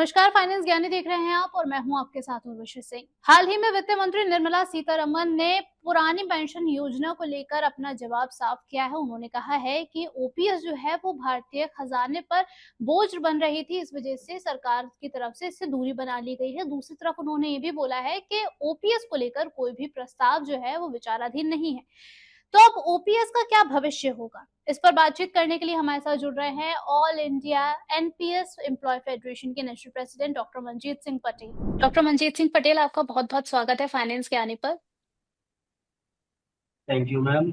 नमस्कार, फाइनेंस ज्ञानी देख रहे हैं आप और मैं हूं आपके साथ उर्वशी सिंह। हाल ही में वित्त मंत्री निर्मला सीतारमण ने पुरानी पेंशन योजना को लेकर अपना जवाब साफ किया है। उन्होंने कहा है कि ओपीएस जो है वो भारतीय खजाने पर बोझ बन रही थी, इस वजह से सरकार की तरफ से इससे दूरी बना ली गई है। दूसरी तरफ उन्होंने ये भी बोला है कि ओपीएस को लेकर कोई भी प्रस्ताव जो है वो विचाराधीन नहीं है। तो अब ओपीएस का क्या भविष्य होगा, इस पर बातचीत करने के लिए हमारे साथ जुड़ रहे हैं all India NPS employ federation के national president doctor Manjeet Singh Patel. Doctor Manjeet Singh Patel, आपका बहुत बहुत स्वागत है फाइनेंस के आने पर। Thank you ma'am.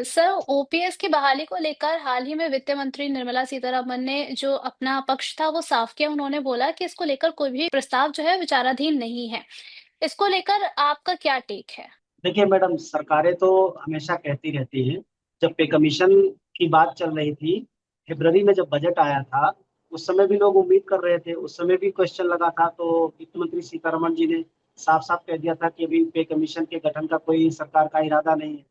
Sir, OPS की बहाली को लेकर हाल ही में वित्त मंत्री निर्मला सीतारमण ने जो अपना पक्ष था वो साफ किया। उन्होंने बोला कि इसको लेकर कोई भी प्रस्ताव जो है विचाराधीन नहीं है। इसको लेकर आपका क्या टेक है? देखिए मैडम, सरकारें तो हमेशा कहती रहती हैं। जब पे कमीशन की बात चल रही थी, फरवरी में जब बजट आया था, उस समय भी लोग उम्मीद कर रहे थे, उस समय भी क्वेश्चन लगा था। तो वित्त मंत्री सीतारमण जी ने साफ साफ कह दिया था कि अभी पे कमीशन के गठन का कोई सरकार का इरादा नहीं है।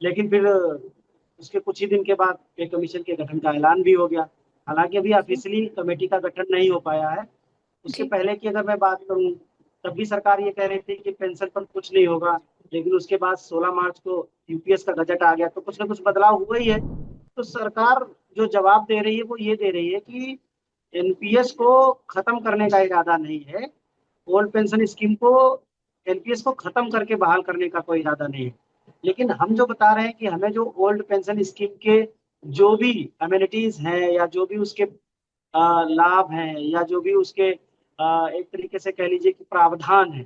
लेकिन फिर उसके कुछ ही दिन के बाद पे कमीशन के गठन का ऐलान भी हो गया। हालांकि अभी जी। ऑफिशियली कमेटी का गठन नहीं हो पाया है। उसके जी। पहले की अगर मैं बात करूं, तब भी सरकार ये कह रही थी कि पेंशन पर कुछ नहीं होगा। लेकिन उसके बाद 16 मार्च को यूपीएस का बजट आ गया, तो कुछ ना कुछ बदलाव हुआ ही है। तो सरकार जो जवाब दे रही है वो ये दे रही है कि एनपीएस को खत्म करने का इरादा नहीं है। ओल्ड पेंशन स्कीम को, एनपीएस को खत्म करके बहाल करने का कोई इरादा नहीं है। लेकिन हम जो बता रहे हैं कि हमें जो ओल्ड पेंशन स्कीम के जो भी अमेनिटीज हैं, या जो भी उसके लाभ हैं, या जो भी उसके एक तरीके से कह लीजिए कि प्रावधान है,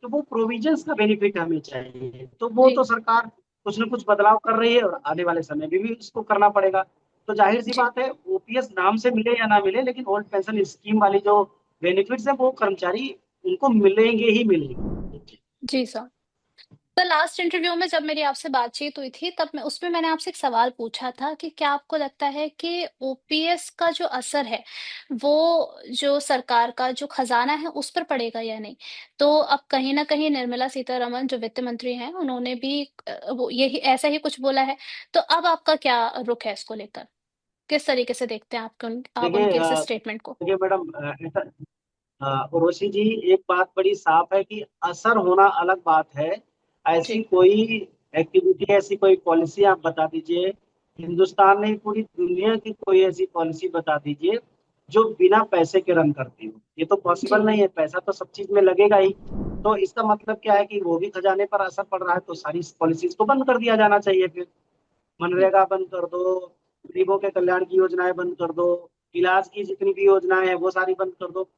तो वो प्रोविजंस का बेनिफिट हमें चाहिए। तो वो जी। तो सरकार कुछ न कुछ बदलाव कर रही है, और आने वाले समय में भी उसको करना पड़ेगा। तो जाहिर सी जी। बात है, ओपीएस नाम से मिले या ना मिले, लेकिन ओल्ड पेंशन स्कीम वाली जो बेनिफिट्स है वो कर्मचारी उनको मिलेंगे ही मिलेंगे। जी सर। तो लास्ट इंटरव्यू में जब मेरी आपसे बातचीत हुई थी तब मैंने आपसे एक सवाल पूछा था कि क्या आपको लगता है कि ओपीएस का जो असर है वो जो सरकार का जो खजाना है उस पर पड़ेगा या नहीं। तो अब कहीं ना कहीं निर्मला सीतारमण जो वित्त मंत्री हैं उन्होंने भी वो यही ऐसा ही कुछ बोला है। तो अब आपका क्या रुख है इसको लेकर? किस तरीके से देखते हैं आप देखिए उनके इस स्टेटमेंट को? देखिए मैडम, ऐसा उर्वशी जी, एक बात बड़ी साफ है कि असर होना अलग बात है। ऐसी जी। कोई एक्टिविटी, ऐसी कोई पॉलिसी आप बता दीजिए, हिंदुस्तान नहीं पूरी दुनिया की कोई ऐसी पॉलिसी बता दीजिए जो बिना पैसे के रन करती हो। ये तो पॉसिबल जी। नहीं है, पैसा तो सब चीज में लगेगा ही। तो इसका मतलब क्या है कि वो भी खजाने पर असर पड़ रहा है, तो सारी पॉलिसीज को बंद कर दिया जाना चाहिए फिर। जी। मनरेगा बंद कर दो, गरीबों के कल्याण की योजनाएं बंद कर दो, इलाज की जितनी भी योजनाएं हैं वो सारी बंद कर दो।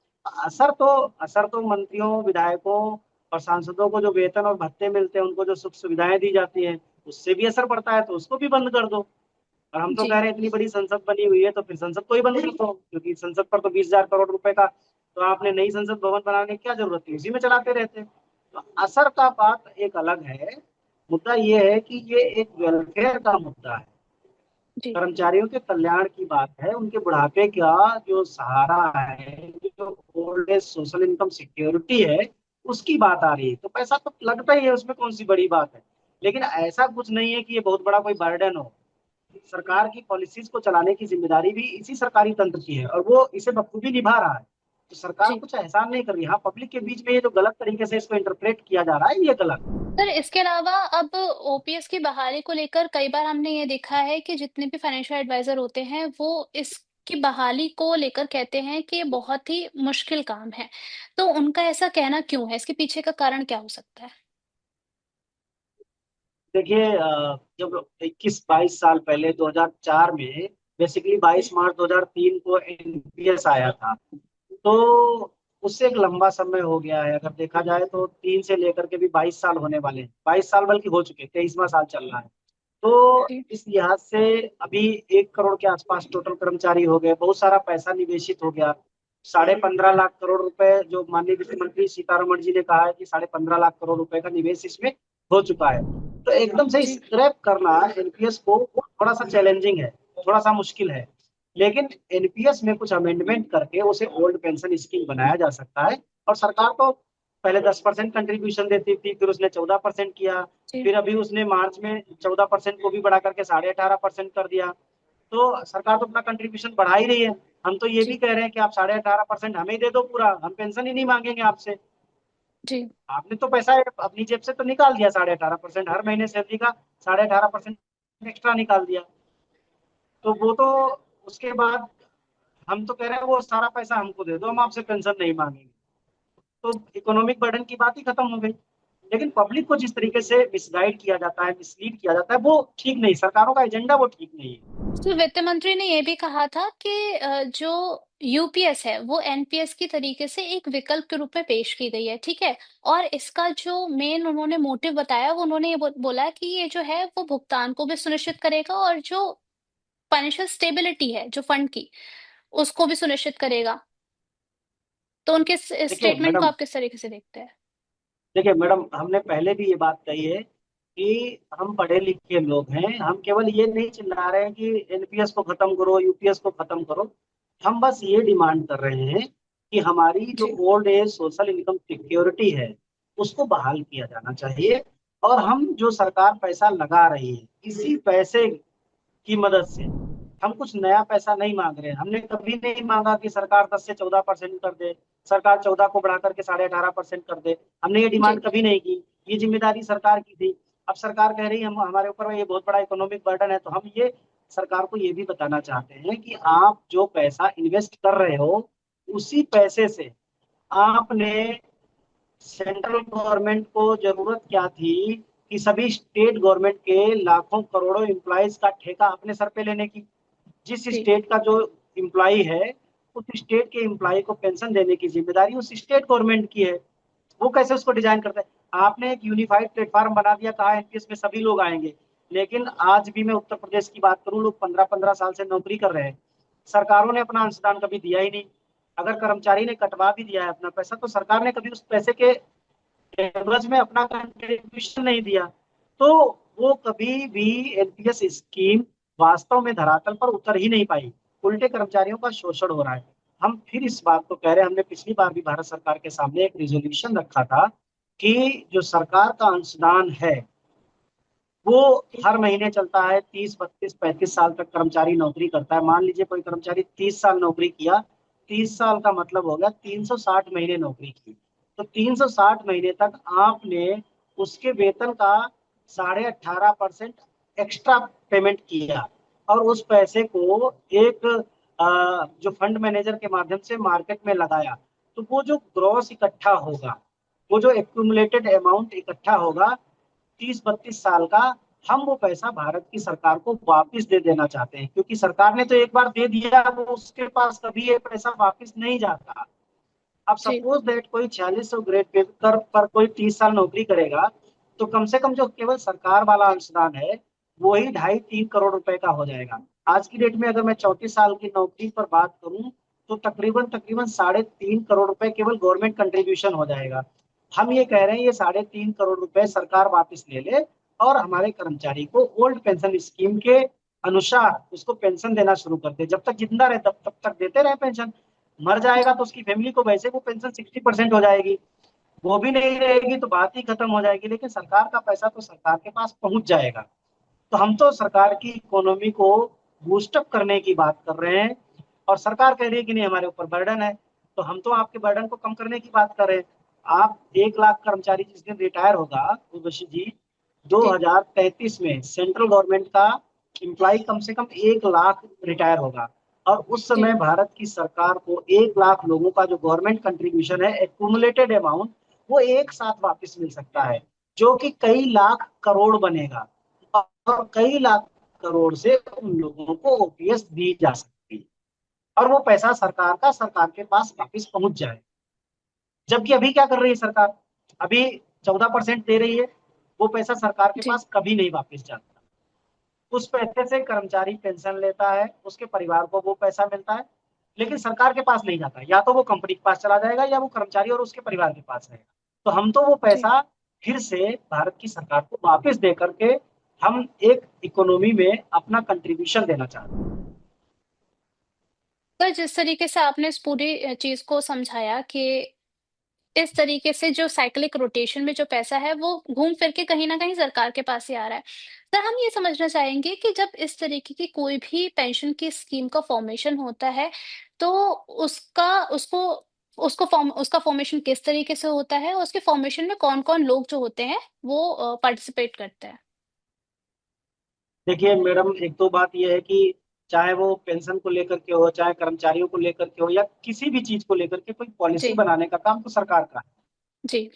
असर तो असर तो मंत्रियों, विधायकों और सांसदों को जो वेतन और भत्ते मिलते हैं, उनको जो सुख सुविधाएं दी जाती हैं, उससे भी असर पड़ता है, तो उसको भी बंद कर दो। और हम तो जी। कह रहे हैं इतनी बड़ी संसद बनी हुई है, तो फिर संसद को ही बंद कर दो, क्योंकि संसद पर तो 20,000 करोड़ रुपए का, तो आपने नई संसद भवन बनाने की क्या जरूरत थी, उसी में चलाते रहते। तो असर का बात एक अलग है। मुद्दा ये है कि ये एक वेलफेयर का मुद्दा है, जी। कर्मचारियों के कल्याण की बात है, उनके बुढ़ापे का जो सहारा है, जो old age social income security है, उसकी बात आ रही है। तो पैसा तो लगता ही है, उसमें कौन सी बड़ी बात है। लेकिन ऐसा कुछ नहीं है कि ये बहुत बड़ा कोई बर्डन हो। सरकार की पॉलिसीज को चलाने की जिम्मेदारी भी इसी सरकारी तंत्र की है, और वो इसे बखूबी निभा रहा है। तो सरकार जी। कुछ एहसान नहीं कर रही। हाँ, पब्लिक के बीच में ये जो गलत तरीके से इसको इंटरप्रेट किया जा रहा है, ये गलत है। सर, इसके अलावा अब ओपीएस की बहाली को लेकर कई बार हमने ये देखा है कि जितने भी फाइनेंशियल एडवाइजर होते हैं वो इसकी बहाली को लेकर कहते हैं कि ये बहुत ही मुश्किल काम है। तो उनका ऐसा कहना क्यों है? इसके पीछे का कारण क्या हो सकता है? देखिए, जब 21-22 साल पहले 2004 में, बेसिकली 22 जी। मार्च 2003 को एनपीएस आया था। तो उससे एक लंबा समय हो गया है। अगर देखा जाए तो 3 से लेकर के भी 22 साल होने वाले हैं, 22 साल बल्कि हो चुके, 23वां साल चल रहा है। तो जी। इस लिहाज से अभी 1 करोड़ के आसपास टोटल कर्मचारी हो गए, बहुत सारा पैसा निवेशित हो गया। 15.5 लाख करोड़ रुपए, जो माननीय वित्त मंत्री सीतारमण जी ने कहा है कि 15.5 लाख करोड़ रुपए का निवेश इसमें हो चुका है। तो एकदम से जी। स्क्रैप करना एनपीएस को वो थोड़ा सा चैलेंजिंग है, थोड़ा सा मुश्किल है। लेकिन एनपीएस में कुछ अमेंडमेंट करके उसे ओल्ड पेंशन स्कीम बनाया जा सकता है। और सरकार तो पहले 10% कंट्रीब्यूशन देती थी, फिर उसने 14% किया, जी। फिर अभी उसने मार्च में 14% को भी बढ़ा करके 18.5% कर दिया। तो सरकार तो अपना कंट्रीब्यूशन बढ़ा ही रही है। हम तो ये भी जी। कह रहे हैं कि आप 18.5% हमें ही दे दो पूरा, हम पेंशन ही नहीं मांगेंगे आपसे। जी। आपने तो पैसा अपनी जेब से तो निकाल दिया 18.5%, हर महीने सैलरी का 18.5% एक्स्ट्रा निकाल दिया। तो वो तो उसके बाद हम तो कह रहे हैं वो सारा पैसा हमको दे दो, हम आपसे पेंशन नहीं मांगेंगे। तो इकोनॉमिक बर्डन की बात ही खत्म हो गई। लेकिन पब्लिक को जिस तरीके से मिसगाइड किया जाता है, मिसलीड किया जाता है, वो ठीक नहीं, सरकारों का एजेंडा वो ठीक नहीं है। तो वित्त मंत्री ने ये भी कहा था कि जो यूपीएस है वो एनपीएस की तरीके से एक विकल्प के रूप में पेश की गई है, ठीक है। और इसका जो मेन उन्होंने मोटिव बताया, वो उन्होंने ये बोला कि ये जो है वो भुगतान को भी सुनिश्चित करेगा और जो फाइनेंशियल स्टेबिलिटी है जो फंड की, उसको भी सुनिश्चित करेगा। तो उनके देखिए स्टेटमेंट को मैडम, आप किस तरीके से देखते हैं? हमने पहले भी ये बात कही है कि हम पढ़े लिखे लोग हैं, हम केवल ये नहीं चिल्ला रहे हैं कि एनपीएस को खत्म करो, यूपीएस को खत्म करो। हम बस ये डिमांड कर रहे हैं कि हमारी जो जी। Old age social income security है उसको बहाल किया जाना चाहिए। और हम जो सरकार पैसा लगा रही है, इसी पैसे की मदद से हम कुछ नया पैसा नहीं मांग रहे हैं। हमने कभी नहीं मांगा कि सरकार 10 से 14% कर दे, सरकार 14 को बढ़ा करके 18.5% कर दे। हमने ये जी। डिमांड कभी नहीं की। ये जिम्मेदारी सरकार की थी। अब सरकार कह रही है हम हमारे ऊपर ये बहुत बड़ा इकोनॉमिक बर्डन है, तो हम ये सरकार को ये भी बताना चाहते हैं कि आप जो पैसा इन्वेस्ट कर रहे हो, उसी पैसे से आपने सेंट्रल गवर्नमेंट को जरूरत क्या थी कि सभी स्टेट गवर्नमेंट के लाखों करोड़ों एम्प्लॉयज का ठेका अपने सर पे लेने की। जिस जी। स्टेट का जो एम्प्लॉय है, उस स्टेट के एम्प्लॉय को पेंशन देने की जिम्मेदारी उस स्टेट गवर्नमेंट की है। वो कैसे उसको डिजाइन करता है? आपने एक यूनिफाइड प्लेटफॉर्म बना दिया, कहा एनपीएस में सभी लोग आएंगे। लेकिन आज भी मैं उत्तर प्रदेश की बात करूं, लोग 15-15 साल से नौकरी कर रहे हैं। सरकारों ने अपना अंशदान कभी दिया ही नहीं। अगर कर्मचारी ने कटवा भी दिया है अपना पैसा, तो सरकार ने कभी उस पैसे के एवरेज में अपना कंट्रीब्यूशन नहीं दिया। तो वो कभी भी एनपीएस स्कीम वास्तव में धरातल पर उतर ही नहीं पाई। उल्टे कर्मचारियों का शोषण हो रहा है। हम फिर इस बात को कह रहे हैं, हमने पिछली बार भी भारत सरकार के सामने एक रिजोल्यूशन रखा था कि जो सरकार का अंशदान है वो हर महीने चलता है। 30, 32, 35 साल तक कर्मचारी नौकरी करता है। मान लीजिए कोई कर्मचारी 30 साल नौकरी किया, 30 साल का मतलब हो गया 360 महीने नौकरी की। तो 360 महीने तक आपने उसके वेतन का 18.5% एक्स्ट्रा पेमेंट किया, और उस पैसे को एक जो फंड मैनेजर के माध्यम से मार्केट में लगाया। तो वो जो ग्रॉस इकट्ठा होगा, वो जो एक्यूमुलेटेड अमाउंट इकट्ठा होगा 30-32 साल का, हम वो पैसा भारत की सरकार को वापस दे देना चाहते हैं। क्योंकि सरकार ने तो एक बार दे दिया, वो उसके पास कभी ये पैसा वापस नहीं जाता। अब जी। सपोज दैट कोई 4600 ग्रेड पे कर पर कोई 30 साल नौकरी करेगा, तो कम से कम जो केवल सरकार वाला अंशदान है वो ही 2.5-3 करोड़ रुपए का हो जाएगा। आज की डेट में अगर मैं 34 साल की नौकरी पर बात करूं, तो तकरीबन तकरीबन 3.5 करोड़ रुपए केवल गवर्नमेंट कंट्रीब्यूशन हो जाएगा। हम ये कह रहे हैं ये 3.5 करोड़ रुपए सरकार वापस ले ले, और हमारे कर्मचारी को ओल्ड पेंशन स्कीम के अनुसार उसको पेंशन देना शुरू कर दे। जब तक जिंदा रहे तब तक देते रहे पेंशन। मर जाएगा तो उसकी फैमिली को वैसे वो पेंशन 60% हो जाएगी, वो भी नहीं रहेगी तो बात ही खत्म हो जाएगी। लेकिन सरकार का पैसा तो सरकार के पास पहुंच जाएगा। तो हम तो सरकार की इकोनॉमी को बूस्टअप करने की बात कर रहे हैं, और सरकार कह रही है कि नहीं हमारे ऊपर बर्डन है। तो हम तो आपके बर्डन को कम करने की बात कर रहे हैं। आप 1 लाख कर्मचारी जिस दिन रिटायर होगा, उर्वशी जी, जी। 2033 में सेंट्रल गवर्नमेंट का एम्प्लॉय कम से कम 1 लाख रिटायर होगा। और उस समय जी। भारत की सरकार को 1 लाख लोगों का जो गवर्नमेंट कंट्रीब्यूशन है, एक्यूमुलेटेड अमाउंट, वो एक साथ वापस मिल सकता है, जो कि कई लाख करोड़ बनेगा। और कई लाख करोड़ से उन लोगों को ओपीएस दी जा सकती है, और वो पैसा सरकार का सरकार के पास वापस पहुंच जाए। जबकि अभी क्या कर रही है सरकार? अभी 14% दे रही है, वो पैसा सरकार के जी। पास कभी नहीं वापस जाता। उस पैसे से कर्मचारी पेंशन लेता है, उसके परिवार को वो पैसा मिलता है, लेकिन सरकार के पास नहीं जाता। या तो वो कंपनी के पास चला जाएगा, या वो कर्मचारी और उसके परिवार के पास रहेगा। तो हम तो वो जी। पैसा फिर से भारत की सरकार को वापस दे करके हम एक इकोनॉमी में अपना कंट्रीब्यूशन देना चाहते हैं। तो जिस तरीके से आपने इस पूरी चीज को समझाया कि इस तरीके से जो साइक्लिक रोटेशन में जो पैसा है वो घूम फिर के कहीं न कहीं सरकार के पास ही आ रहा है। सर हम ये समझना चाहेंगे कि जब इस तरीके की कोई भी पेंशन की स्कीम का फॉर्मेशन होता है, तो उसका उसको उसका फॉर्मेशन किस तरीके से होता है? और उसके फॉर्मेशन में कौन-कौन लोग जो होते हैं वो पार्टिसिपेट करते हैं? देखिए मैडम, एक तो बात ये है कि चाहे वो पेंशन को लेकर के हो, चाहे कर्मचारियों को लेकर के हो, या किसी भी चीज को लेकर के कोई पॉलिसी जी, बनाने का काम तो सरकार का है। जी,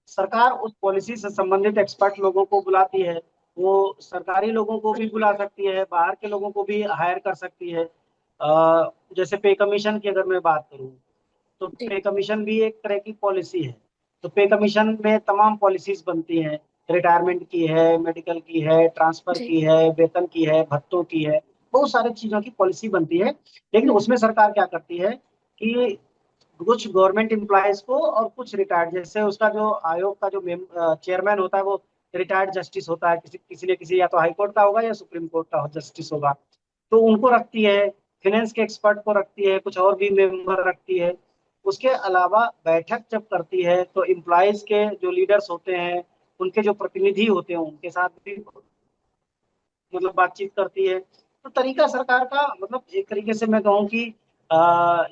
सरकार उस पॉलिसी से संबंधित एक्सपर्ट लोगों को बुलाती है। वो सरकारी लोगों को भी बुला सकती है, बाहर के लोगों को भी हायर कर सकती है। जैसे पे कमीशन की अगर मैं बात करूँ, तो जी, पे कमीशन भी एक तरह की पॉलिसी है। तो पे कमीशन में तमाम पॉलिसीज बनती हैं। रिटायरमेंट की है, मेडिकल की है, ट्रांसफर जी। की है, वेतन की है, भत्तों की है। बहुत सारी चीजों की पॉलिसी बनती है। लेकिन हुँ, उसमें सरकार क्या करती है कि कुछ गवर्नमेंट एम्प्लॉयज को और कुछ रिटायर्ड, जैसे उसका जो आयोग का जो चेयरमैन होता है वो रिटायर्ड जस्टिस होता है, किसी किसी न किसी, या तो हाई कोर्ट का होगा या सुप्रीम कोर्ट का जस्टिस होगा, तो उनको रखती है। फाइनेंस के एक्सपर्ट को रखती है, कुछ और भी मेंबर रखती है। उसके अलावा बैठक जब करती है तो एम्प्लॉयज के जो लीडर्स होते हैं, उनके जो प्रतिनिधि होते हैं, उनके साथ भी मतलब बातचीत करती है। तो तरीका सरकार का, मतलब एक तरीके से मैं कहूँ कि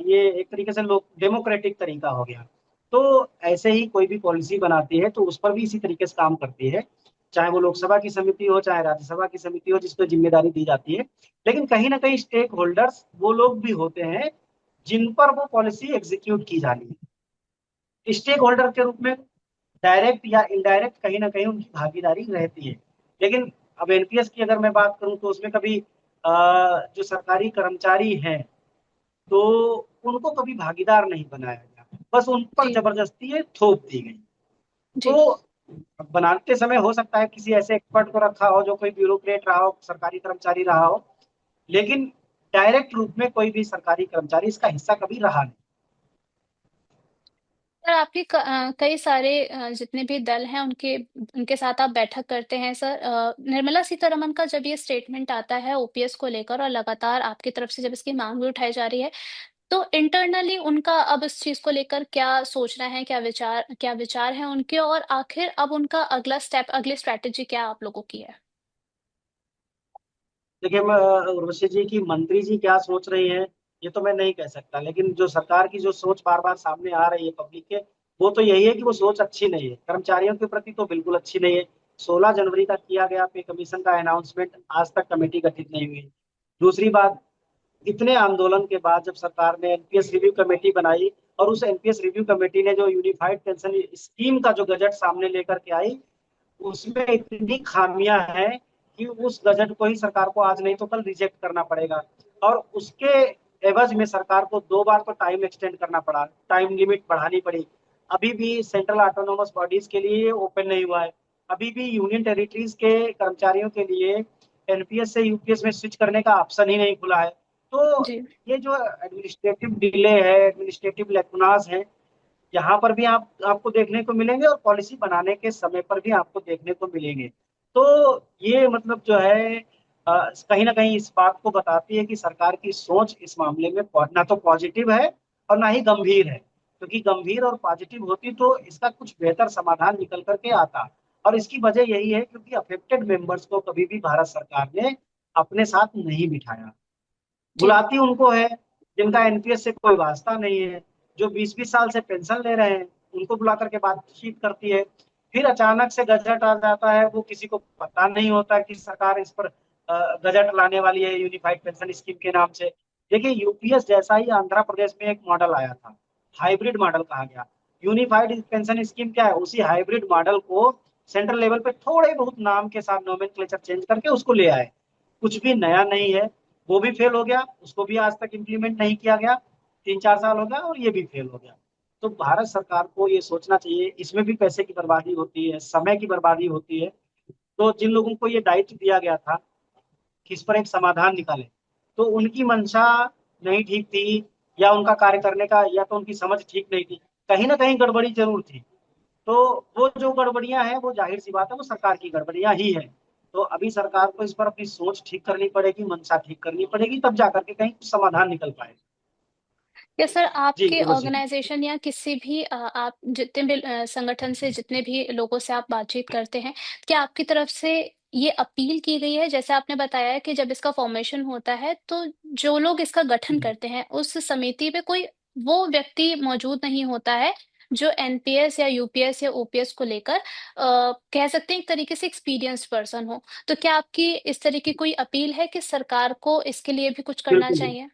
ये एक तरीके से लोग डेमोक्रेटिक तरीका हो गया। तो ऐसे ही कोई भी पॉलिसी बनाती है तो उस पर भी इसी तरीके से काम करती है, चाहे वो लोकसभा की समिति हो, चाहे राज्यसभा की समिति हो, जिसको जिम्मेदारी दी जाती है। लेकिन कहीं ना कहीं स्टेक होल्डर्स वो लोग भी होते हैं जिन पर वो पॉलिसी एग्जीक्यूट की जानी है। स्टेक होल्डर के रूप में डायरेक्ट या इनडायरेक्ट कहीं ना कहीं उनकी भागीदारी रहती है। लेकिन अब एनपीएस की अगर मैं बात करूं तो उसमें कभी जो सरकारी कर्मचारी हैं, तो उनको कभी भागीदार नहीं बनाया गया, बस उन पर जी, जबरदस्ती ये थोप दी गई। जी। तो बनाते समय हो सकता है किसी ऐसे एक्सपर्ट को रखा हो जो कोई ब्यूरोक्रेट रहा हो, सरकारी कर्मचारी रहा हो, लेकिन डायरेक्ट रूप में कोई भी सरकारी कर्मचारी इसका हिस्सा कभी रहा नहीं। सर आपके कई सारे जितने भी दल हैं उनके उनके साथ आप बैठक करते हैं सर। निर्मला सीतारमण का जब ये स्टेटमेंट आता है ओपीएस को लेकर और लगातार आपकी तरफ से जब इसकी मांग भी उठाई जा रही है, तो इंटरनली उनका अब इस चीज़ को लेकर क्या सोचना है, क्या विचार हैं उनके और आखिर अब उनका अगला स्टेप, अगली स्ट्रैटेजी क्या आप लोगों की है? देखिए, मैं उर्वशी जी की मंत्री जी क्या सोच रही हैं, ये तो मैं नहीं कह सकता। लेकिन जो सरकार की जो सोच बार बार सामने आ रही है पब्लिक के, वो तो यही है कि वो सोच अच्छी नहीं है, कर्मचारियों के प्रति तो बिल्कुल अच्छी नहीं है। 16 जनवरी का किया गया पे कमीशन का अनाउंसमेंट, आज तक कमेटी गठित नहीं हुई। दूसरी बात, इतने आंदोलन के बाद जब सरकार ने एनपीएस रिव्यू कमेटी बनाई, और उस एनपीएस रिव्यू कमेटी ने जो यूनिफाइड पेंशन स्कीम का जो गजट सामने लेकर के आई, उसमें इतनी खामियां हैं कि उस बजट को ही सरकार को आज नहीं तो कल रिजेक्ट करना पड़ेगा। और उसके एवज में सरकार को 2 बार तो टाइम एक्सटेंड करना पड़ा, टाइम लिमिट बढ़ानी पड़ी। अभी भी सेंट्रल ऑटोनोमस बॉडीज के लिए ओपन नहीं हुआ है। अभी भी यूनियन टेरिटरीज के कर्मचारियों के लिए एनपीएस से यूपीएस में स्विच करने का ऑप्शन ही नहीं खुला है। तो जी, ये जो एडमिनिस्ट्रेटिव डिले है, एडमिनिस्ट्रेटिव लेकुनास है, यहाँ पर भी आपको देखने को मिलेंगे, और पॉलिसी बनाने के समय पर भी आपको देखने को मिलेंगे। तो ये मतलब जो है कहीं ना कहीं इस बात को बताती है कि सरकार की सोच इस मामले में ना तो पॉजिटिव है और ना ही गंभीर है। क्योंकि गंभीर और पॉजिटिव होती तो इसका कुछ बेहतर समाधान निकल करके आता। और इसकी वजह यही है क्योंकि अफेक्टेड मेंबर्स को कभी भी भारत सरकार ने अपने साथ नहीं बिठाया। जी, बुलाती उनको है जिनका एनपीएस से कोई वास्ता नहीं है, जो 20-20 साल से पेंशन ले रहे हैं, उनको बुला करके बातचीत करती है। फिर अचानक से गजट आ जाता है, वो किसी को पता नहीं होता कि सरकार इस पर गजट लाने वाली है यूनिफाइड पेंशन स्कीम के नाम से। देखिए, यूपीएस जैसा ही आंध्र प्रदेश में एक मॉडल आया था, हाइब्रिड मॉडल कहा गया। यूनिफाइड पेंशन स्कीम क्या है, उसी हाइब्रिड मॉडल को सेंट्रल लेवल पे थोड़े बहुत नाम के साथ नोमेनक्लेचर चेंज करके उसको ले आए। कुछ भी नया नहीं है। वो भी फेल हो गया, उसको भी आज तक इम्प्लीमेंट नहीं किया गया। 3-4 साल हो गया और ये भी फेल हो गया। तो भारत सरकार को ये सोचना चाहिए, इसमें भी पैसे की बर्बादी होती है, समय की बर्बादी होती है। तो जिन लोगों को ये दायित्व दिया गया था कि इस पर एक समाधान निकाले, तो उनकी मंशा नहीं ठीक थी, या उनका कार्य करने का, या तो उनकी समझ ठीक नहीं थी। कहीं ना कहीं गड़बड़ी जरूर थी। तो वो जो गड़बड़ियां हैं, वो जाहिर सी बात है, वो सरकार की गड़बड़ियां ही है। तो अभी सरकार को इस पर अपनी सोच ठीक करनी पड़ेगी, मंशा ठीक करनी पड़ेगी, तब जाकर के कहीं कुछ समाधान निकल पाएगा। या सर जी आपके उर्वशी जी। ऑर्गेनाइजेशन या किसी भी आप जितने भी संगठन से जितने भी लोगों से आप बातचीत करते हैं, क्या आपकी तरफ से ये अपील की गई है, जैसे आपने बताया कि जब इसका फॉर्मेशन होता है तो जो लोग इसका गठन करते हैं उस समिति में कोई वो व्यक्ति मौजूद नहीं होता है जो एनपीएस या यूपीएस या ओपीएस को लेकर कह सकते हैं एक तरीके से एक्सपीरियंस्ड पर्सन हो। तो क्या आपकी इस तरह की कोई अपील है कि सरकार को इसके लिए भी कुछ करना बिल्कुल चाहिए?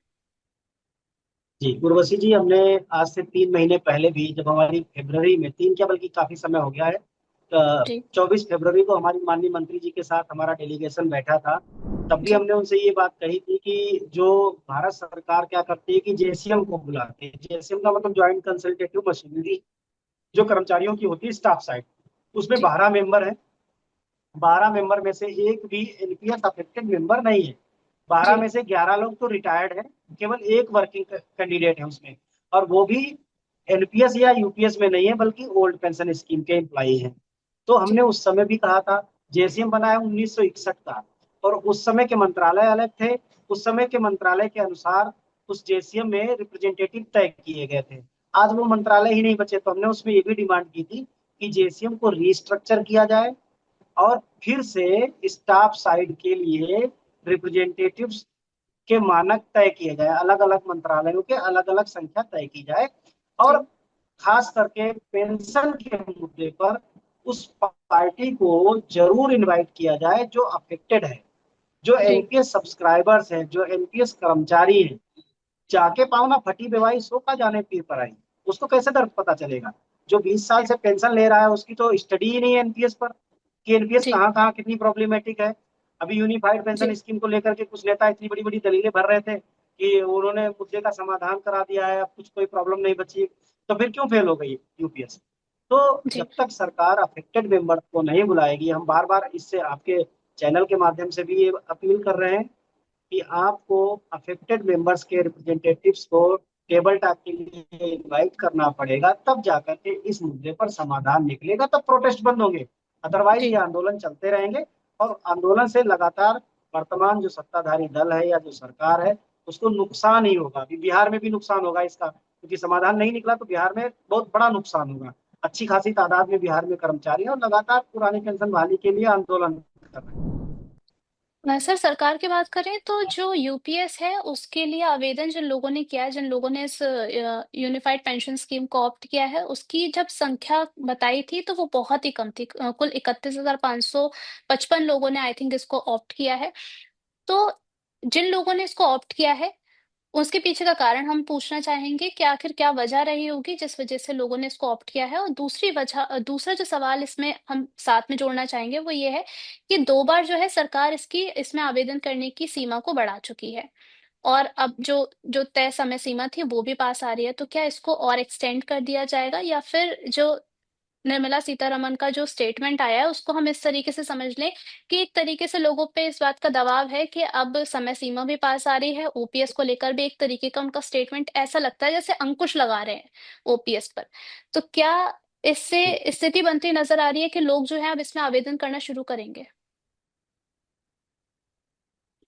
जी उर्वशी जी, हमने आज से 3 महीने पहले भी, जब हमारी फरवरी में, तीन क्या बल्कि काफी समय हो गया है, जी। 24 फरवरी को हमारी माननीय मंत्री जी के साथ हमारा डेलीगेशन बैठा था। तब भी जी। हमने उनसे ये बात कही थी कि जो भारत सरकार क्या करती है कि जेसीएम को बुलाती है। जेसीएम का मतलब ज्वाइंट कंसल्टेटिव मशीनरी, जो कर्मचारियों की होती है स्टाफ साइड, उसमें जी। 12 मेंबर हैं। 12 मेंबर में से एक भी एनपीएस अफेक्टेड मेंबर नहीं है। बारह जी। में से 11 लोग तो रिटायर्ड हैं, केवल एक वर्किंग कैंडिडेट है उसमें, और वो भी एनपीएस या यूपीएस में नहीं है, बल्कि ओल्ड पेंशन स्कीम के एम्प्लॉई हैं। तो हमने जी। उस समय भी कहा था, जेसीएम बना है 1961 का, और उस समय के मंत्रालय अलग थे। उस समय के मंत्रालय के अनुसार उस जेसीएम में रिप्रेजेंटेटिव तय किए गए थे। आज वो मंत्रालय ही नहीं बचे, तो हमने उसमें ये भी डिमांड की थी कि जेसीएम को रीस्ट्रक्चर किया जाए, और फिर से स्टाफ साइड के लिए रिप्रेजेंटेटिव्स के मानक तय किए जाए, अलग अलग मंत्रालयों के अलग अलग संख्या तय की जाए। और जी। खास करके पेंशन के मुद्दे पर उस पार्टी को जरूर इनवाइट किया जाए जो अफेक्टेड है, जो जी। एनपीएस सब्सक्राइबर्स हैं, जो एनपीएस कर्मचारी हैं। जाके पाओ ना फटी बेवाई सो का जाने पीर पर आई, उसको कैसे दर्द पता चलेगा? जो 20 साल से पेंशन ले रहा है उसकी तो स्टडी ही नहीं है एनपीएस पर, कि एनपीएस जी। कहाँ कहाँ कितनी प्रॉब्लमेटिक है। अभी यूनिफाइड पेंशन जी। स्कीम को लेकर के कुछ नेता इतनी बड़ी बड़ी दलीलें भर रहे थे कि उन्होंने मुद्दे का समाधान करा दिया है, अब कुछ कोई प्रॉब्लम नहीं बची। तो फिर क्यों फेल हो गई यूपीएस? तो जब जी। तक सरकार अफेक्टेड मेंबर को नहीं बुलाएगी, हम बार बार इससे आपके चैनल के माध्यम से भी ये अपील कर रहे हैं कि आपको अफेक्टेड मेंबर्स के रिप्रेजेंटेटिव्स को टेबल टॉक के लिए इनवाइट करना पड़ेगा, तब जाकर के इस मुद्दे पर समाधान निकलेगा, तब प्रोटेस्ट बंद होंगे। अदरवाइज ये जी। आंदोलन चलते रहेंगे, और आंदोलन से लगातार वर्तमान जो सत्ताधारी दल है या जो सरकार है उसको नुकसान ही होगा। अभी बिहार में भी नुकसान होगा इसका, क्योंकि समाधान नहीं निकला तो बिहार में बहुत बड़ा नुकसान होगा। अच्छी खासी तादाद में बिहार में कर्मचारी हैं और लगातार पुरानी पेंशन बहाली के लिए आंदोलन कर रहे हैं। सर सरकार की बात करें तो जो यूपीएस है उसके लिए आवेदन जिन लोगों ने किया है, जिन लोगों ने इस यूनिफाइड पेंशन स्कीम को ऑप्ट किया है, उसकी जब संख्या बताई थी तो वो बहुत ही कम थी। कुल 31,555 लोगों ने आई थिंक इसको ऑप्ट किया है। तो जिन लोगों ने इसको ऑप्ट किया है उसके पीछे का कारण हम पूछना चाहेंगे कि आखिर क्या वजह रही होगी जिस वजह से लोगों ने इसको ऑप्ट किया है। और दूसरी वजह दूसरा जो सवाल इसमें हम साथ में जोड़ना चाहेंगे वो ये है कि 2 बार जो है सरकार इसकी इसमें आवेदन करने की सीमा को बढ़ा चुकी है, और अब जो जो तय समय सीमा थी वो भी पास आ रही है। तो क्या इसको और एक्सटेंड कर दिया जाएगा, या फिर जो निर्मला सीतारमन का जो स्टेटमेंट आया है उसको हम इस तरीके से समझ लें कि एक तरीके से लोगों पे इस बात का दबाव है कि अब समय सीमा भी पास आ रही है, ओपीएस को लेकर भी एक तरीके का उनका स्टेटमेंट ऐसा लगता है जैसे अंकुश लगा रहे हैं ओपीएस पर। तो क्या इससे स्थिति बनती नजर आ रही है कि लोग जो है अब इसमें आवेदन करना शुरू करेंगे?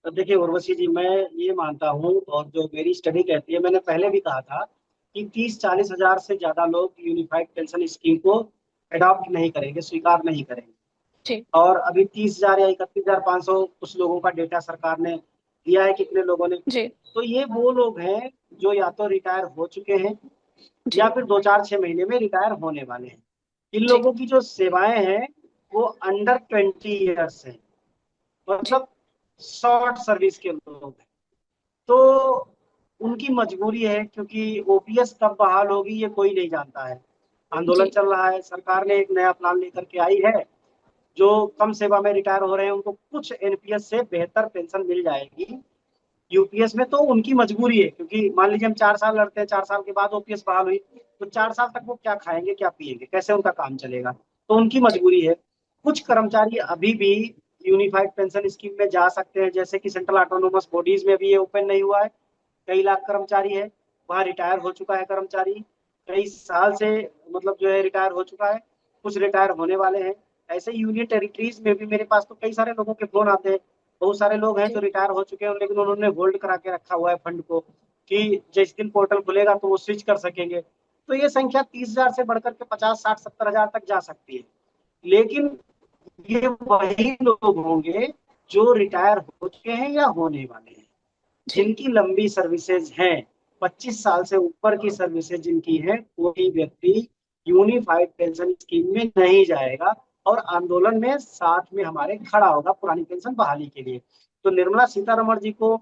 तो देखिए उर्वशी जी, मैं ये मानता हूँ, और जो मेरी स्टडी कहती है, मैंने पहले भी कहा था कि 30-40 हजार से ज्यादा लोग यूनिफाइड पेंशन स्कीम को अडॉप्ट नहीं करेंगे, स्वीकार नहीं करेंगे। जी। और अभी 30 हजार या 31,500 कुछ लोगों का डेटा सरकार ने दिया है, कितने लोगों ने। जी। तो ये वो लोग हैं जो या तो रिटायर हो चुके हैं, या जी। फिर 2-4-6 महीने में रिटायर होने वाले हैं। इन जी। लोगों की जो सेवाएं हैं वो अंडर 20 ईयर्स है, जी। मतलब शॉर्ट सर्विस के लोग हैं। तो उनकी मजबूरी है, क्योंकि ओपीएस कब बहाल होगी ये कोई नहीं जानता है। आंदोलन जी। चल रहा है, सरकार ने एक नया प्लान लेकर के आई है। जो कम सेवा में रिटायर हो रहे हैं उनको कुछ एनपीएस से बेहतर पेंशन मिल जाएगी। यूपीएस में तो उनकी मजबूरी है, क्योंकि मान लीजिए हम 4 साल लड़ते हैं, 4 साल के बाद ओपीएस बहाल हुई, तो 4 साल तक वो क्या खाएंगे क्या पिएंगे, कैसे उनका काम चलेगा? तो उनकी जी। मजबूरी है। कुछ कर्मचारी अभी भी यूनिफाइड पेंशन स्कीम में जा सकते हैं, जैसे कि सेंट्रल ऑटोनोमस बॉडीज में भी ये ओपन नहीं हुआ है। कई लाख कर्मचारी है, वहाँ रिटायर हो चुका है कर्मचारी, कई साल से, मतलब जो है रिटायर हो चुका है, कुछ रिटायर होने वाले हैं। ऐसे यूनियन टेरिटरीज में भी मेरे पास तो कई सारे लोगों के फोन आते हैं। बहुत सारे लोग हैं जो जी। रिटायर हो चुके हैं, लेकिन उन्होंने होल्ड करा के रखा हुआ है फंड को, कि जिस दिन पोर्टल खुलेगा तो वो स्विच कर सकेंगे। तो ये संख्या 30,000 से बढ़कर के 50, 60, 70,000 तक जा सकती है। लेकिन ये वही लोग होंगे जो रिटायर हो चुके हैं या होने वाले हैं, जी। जिनकी लंबी सर्विसेज हैं, 25 साल से ऊपर की सर्विसेज जिनकी है, कोई व्यक्ति यूनिफाइड पेंशन स्कीम में नहीं जाएगा और आंदोलन में साथ में हमारे खड़ा होगा पुरानी पेंशन बहाली के लिए। तो निर्मला सीतारमण जी को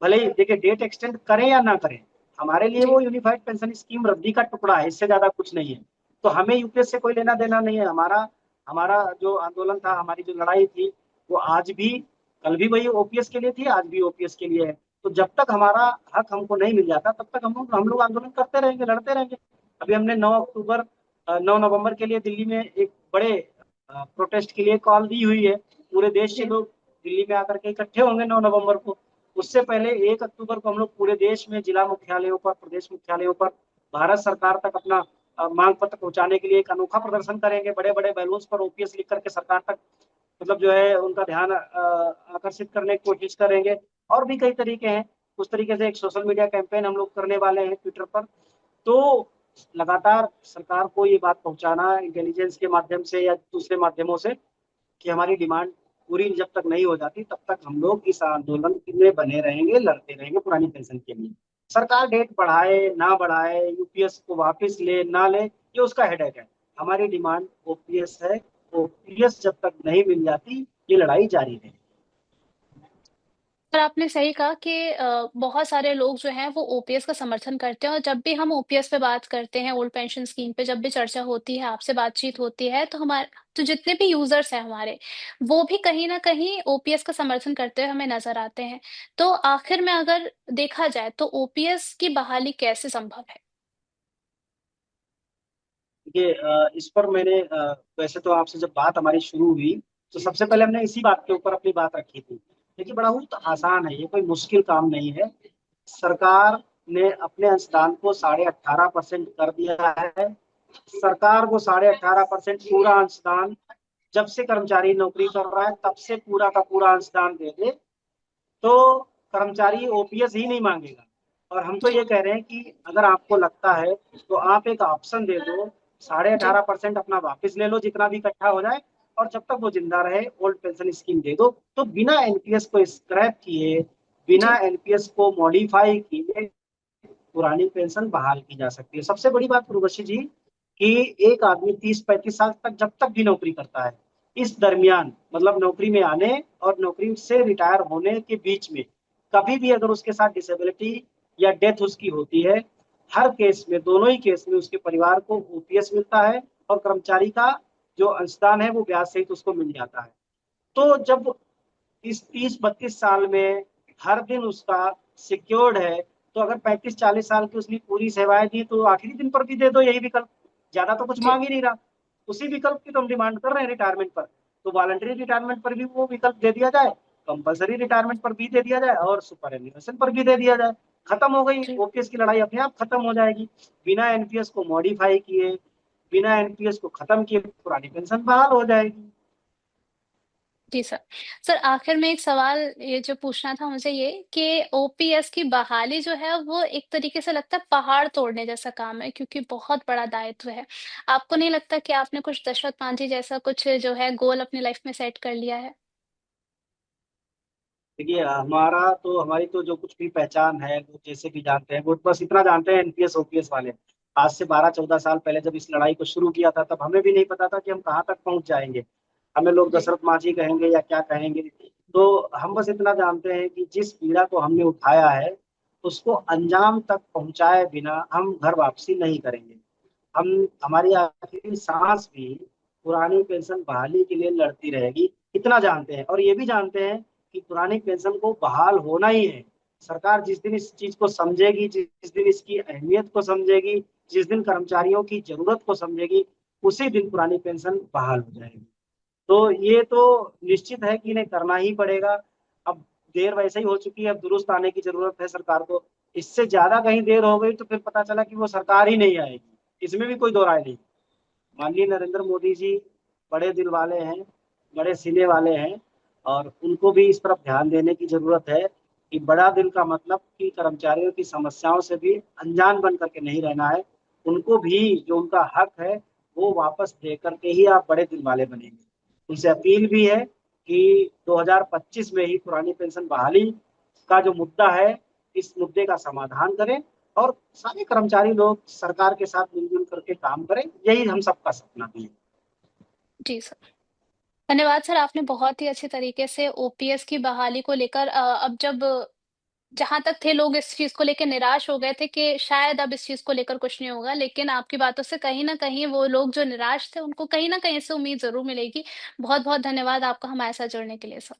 भले ही देखिए डेट एक्सटेंड करें या ना करें, हमारे लिए जी। वो यूनिफाइड पेंशन स्कीम रद्दी का टुकड़ा है, इससे ज्यादा कुछ नहीं है। तो हमें यूपीएस से कोई लेना देना नहीं है। हमारा हमारा जो आंदोलन था, हमारी जो लड़ाई थी, वो आज भी, कल भी वही ओपीएस के लिए थी, आज भी ओपीएस के लिए है। तो जब तक हमारा हक हमको नहीं मिल जाता तब तक हम लोग आंदोलन करते रहेंगे, लड़ते रहेंगे। अभी हमने 9 नवंबर के लिए दिल्ली में एक बड़े प्रोटेस्ट के लिए कॉल दी हुई है। पूरे देश के जी। लोग दिल्ली में आकर के इकट्ठे होंगे 9 नवंबर को। उससे पहले 1 अक्टूबर को हम लोग पूरे देश में जिला मुख्यालयों पर, प्रदेश मुख्यालयों पर भारत सरकार तक अपना मांग पत्र पहुंचाने के लिए एक अनोखा प्रदर्शन करेंगे। बड़े बड़े बैलून्स पर ओपीएस लिख करके सरकार तक मतलब जो है उनका ध्यान आकर्षित करने की कोशिश करेंगे। और भी कई तरीके हैं। उस तरीके से एक सोशल मीडिया कैंपेन हम लोग करने वाले हैं ट्विटर पर। तो लगातार सरकार को ये बात पहुंचाना इंटेलिजेंस के माध्यम से या दूसरे माध्यमों से कि हमारी डिमांड पूरी जब तक नहीं हो जाती तब तक हम लोग इस आंदोलन में बने रहेंगे, लड़ते रहेंगे पुरानी पेंशन के लिए। सरकार डेट बढ़ाए ना बढ़ाए, यूपीएस को वापस ले ना ले, ये उसका हेडेक है। हमारी डिमांड ओपीएस है। ओपीएस जब तक नहीं मिल जाती ये लड़ाई जारी रहेगी। पर आपने सही कहा कि बहुत सारे लोग जो हैं वो ओपीएस का समर्थन करते हैं, और जब भी हम ओपीएस पे बात करते हैं, ओल्ड पेंशन स्कीम पे जब भी चर्चा होती है, आपसे बातचीत होती है, तो हमारे तो जितने भी यूजर्स हैं हमारे, वो भी कहीं ना कहीं ओपीएस का समर्थन करते हुए हमें नजर आते हैं। तो आखिर में अगर देखा जाए तो ओपीएस की बहाली कैसे संभव है? देखिए इस पर मैंने वैसे तो आपसे जब बात हमारी शुरू हुई तो सबसे पहले जी। हमने इसी बात के ऊपर अपनी बात रखी थी। देखिए बड़ा बहुत आसान है, ये कोई मुश्किल काम नहीं है। सरकार ने अपने अंशदान को 18.5% कर दिया है। सरकार को 18.5% पूरा अंशदान जब से कर्मचारी नौकरी कर रहा है तब से पूरा का पूरा अंशदान दे दे तो कर्मचारी ओपीएस ही नहीं मांगेगा। और हम तो जी। ये कह रहे हैं कि अगर आपको लगता है तो आप एक ऑप्शन दे दो, साढ़े जी। 18% अपना वापस ले लो जितना भी इकट्ठा हो जाए, और जब तक वो जिंदा रहे ओल्ड पेंशन स्कीम दे दो। तो बिना एनपीएस को स्क्रैप किए, बिना जी। एनपीएस को मॉडिफाई किए पुरानी पेंशन बहाल की जा सकती है। सबसे बड़ी बात उर्वशी जी कि एक आदमी 30-35 साल तक जब तक भी नौकरी करता है, इस दरमियान मतलब नौकरी में आने और नौकरी से रिटायर होने के बीच में कभी भी अगर उसके साथ डिसेबिलिटी या डेथ उसकी होती है, हर केस में, दोनों ही केस में उसके परिवार को ओपीएस मिलता है और कर्मचारी का जो अंशदान है वो ब्याज सहित उसको मिल जाता है। तो जब इस 30-32 साल में हर दिन उसका सिक्योर्ड है, तो अगर 35-40 साल की उसने पूरी सेवाएं दी तो आखिरी दिन पर भी दे दो यही विकल्प। ज्यादा तो कुछ जी। मांग ही नहीं रहा। उसी विकल्प की तो हम डिमांड कर रहे हैं रिटायरमेंट पर। तो वॉलंटरी रिटायरमेंट पर भी वो विकल्प दे दिया जाए, कंपलसरी रिटायरमेंट पर भी दे दिया जाए और सुपर एन्युएशन पर भी दे दिया जाए। खत्म हो गई जी। ओपीएस की लड़ाई, अपने आप खत्म हो जाएगी। बिना एनपीएस को मॉडिफाई किए, बिना एनपीएस को खत्म किए पुरानी पेंशन बहाल हो जाएगी। जी सर। सर, आखिर में एक सवाल ये जो पूछना था मुझे, ये कि ओपीएस की बहाली जो है वो एक तरीके से लगता है पहाड़ तोड़ने जैसा काम है, क्योंकि बहुत बड़ा दायित्व है। आपको नहीं लगता कि आपने कुछ दशरथ मांझी जैसा कुछ जो है गोल अपनी लाइफ में सेट कर लिया है? देखिए हमारी तो जो कुछ भी पहचान है, वो जैसे भी जानते हैं वो बस इतना जानते हैं एनपीएस ओपीएस वाले। आज से 12-14 साल पहले जब इस लड़ाई को शुरू किया था तब हमें भी नहीं पता था कि हम कहाँ तक पहुंच जाएंगे। हमें लोग जी। दशरथ मांझी कहेंगे या क्या कहेंगे। तो हम बस इतना जानते हैं कि जिस पीड़ा को हमने उठाया है उसको अंजाम तक पहुंचाए बिना हम घर वापसी नहीं करेंगे। हम हमारी आखिरी सांस भी पुरानी पेंशन बहाली के लिए लड़ती रहेगी, इतना जानते हैं। और ये भी जानते हैं कि पुरानी पेंशन को बहाल होना ही है। सरकार जिस दिन इस चीज को समझेगी, जिस दिन इसकी अहमियत को समझेगी, जिस दिन कर्मचारियों की जरूरत को समझेगी, उसी दिन पुरानी पेंशन बहाल हो जाएगी। तो ये तो निश्चित है कि इन्हें करना ही पड़ेगा। अब देर वैसे ही हो चुकी है, अब दुरुस्त आने की जरूरत है सरकार को। इससे ज्यादा कहीं देर हो गई तो फिर पता चला कि वो सरकार ही नहीं आएगी, इसमें भी कोई दो राय नहीं। माननीय नरेंद्र मोदी जी बड़े दिल वाले हैं, बड़े सीने वाले हैं, और उनको भी इस तरफ ध्यान देने की जरूरत है। कि बड़ा दिल का मतलब कि कर्मचारियों की समस्याओं से भी अनजान बन करके नहीं रहना है। उनको भी जो उनका हक है वो वापस दे करके ही आप बड़े दिल वाले बनेंगे। उनसे अपील भी है कि 2025 में ही पुरानी पेंशन बहाली का जो मुद्दा है, इस मुद्दे का समाधान करें और सारे कर्मचारी लोग सरकार के साथ मिलजुल करके काम करें। यही हम सबका सपना भी है। जी सर। धन्यवाद सर, आपने बहुत ही अच्छे तरीके से ओपीएस की बहाली को लेकर अब जब जहां तक थे लोग इस चीज को लेकर निराश हो गए थे कि शायद अब इस चीज को लेकर कुछ नहीं होगा, लेकिन आपकी बातों से कहीं ना कहीं वो लोग जो निराश थे उनको कहीं ना कहीं से उम्मीद जरूर मिलेगी। बहुत बहुत धन्यवाद आपका हमारे साथ जुड़ने के लिए सर।